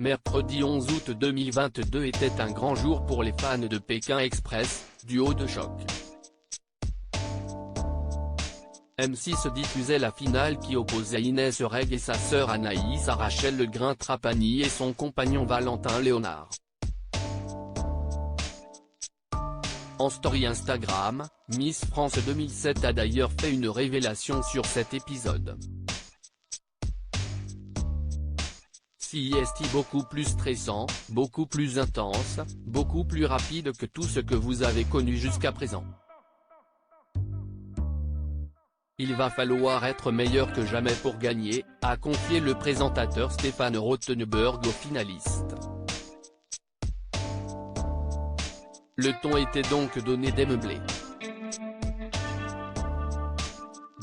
Mercredi 11 août 2022 était un grand jour pour les fans de Pékin Express, duo de choc. M6 diffusait la finale qui opposait Inès Reg et sa sœur Anaïs à Rachel Legrin-Trapani et son compagnon Valentin Léonard. En story Instagram, Miss France 2007 a d'ailleurs fait une révélation sur cet épisode. C'est beaucoup plus stressant, beaucoup plus intense, beaucoup plus rapide que tout ce que vous avez connu jusqu'à présent. Il va falloir être meilleur que jamais pour gagner, a confié le présentateur Stéphane Rothenberg aux finalistes. Le ton était donc donné dès meublé.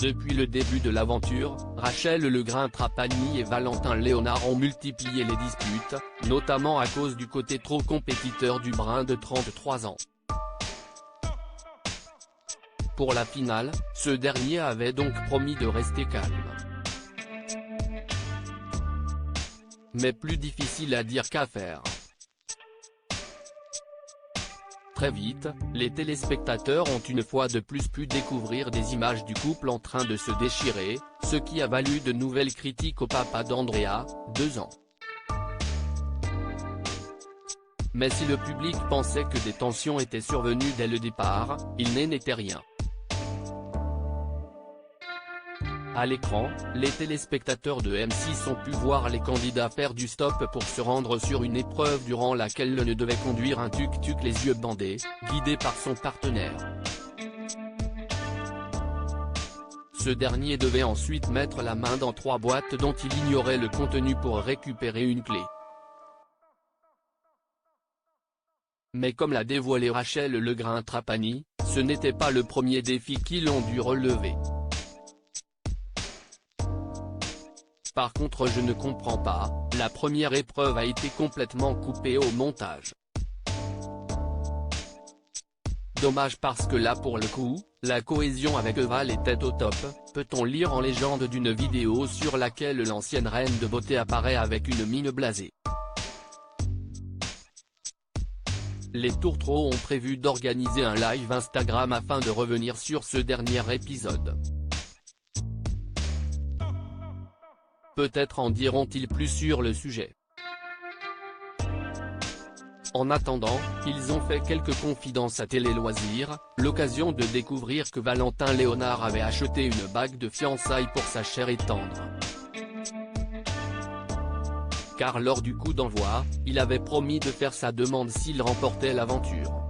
Depuis le début de l'aventure, Rachel Legrin-Trapani et Valentin Léonard ont multiplié les disputes, notamment à cause du côté trop compétiteur du brun de 33 ans. Pour la finale, ce dernier avait donc promis de rester calme. Mais plus difficile à dire qu'à faire. Très vite, les téléspectateurs ont une fois de plus pu découvrir des images du couple en train de se déchirer, ce qui a valu de nouvelles critiques au papa d'Andrea, 2 ans. Mais si le public pensait que des tensions étaient survenues dès le départ, il n'en était rien. À l'écran, les téléspectateurs de M6 ont pu voir les candidats faire du stop pour se rendre sur une épreuve durant laquelle l'un devait conduire un tuk-tuk les yeux bandés, guidé par son partenaire. Ce dernier devait ensuite mettre la main dans 3 boîtes dont il ignorait le contenu pour récupérer une clé. Mais comme l'a dévoilé Rachel Legrin-Trapani, ce n'était pas le premier défi qu'ils ont dû relever. Par contre je ne comprends pas, la première épreuve a été complètement coupée au montage. Dommage parce que là pour le coup, la cohésion avec Val était au top, peut-on lire en légende d'une vidéo sur laquelle l'ancienne reine de beauté apparaît avec une mine blasée. Les Tourtereaux ont prévu d'organiser un live Instagram afin de revenir sur ce dernier épisode. Peut-être en diront-ils plus sur le sujet. En attendant, ils ont fait quelques confidences à Télé Loisirs, l'occasion de découvrir que Valentin Léonard avait acheté une bague de fiançailles pour sa chère et tendre. Car lors du coup d'envoi, il avait promis de faire sa demande s'il remportait l'aventure.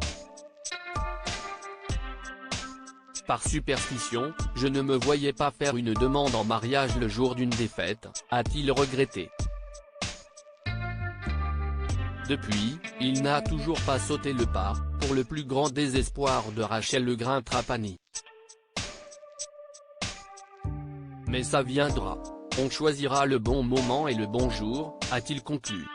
Par superstition, je ne me voyais pas faire une demande en mariage le jour d'une défaite, a-t-il regretté. Depuis, il n'a toujours pas sauté le pas, pour le plus grand désespoir de Rachel Legrin-Trapani. Mais ça viendra. On choisira le bon moment et le bon jour, a-t-il conclu.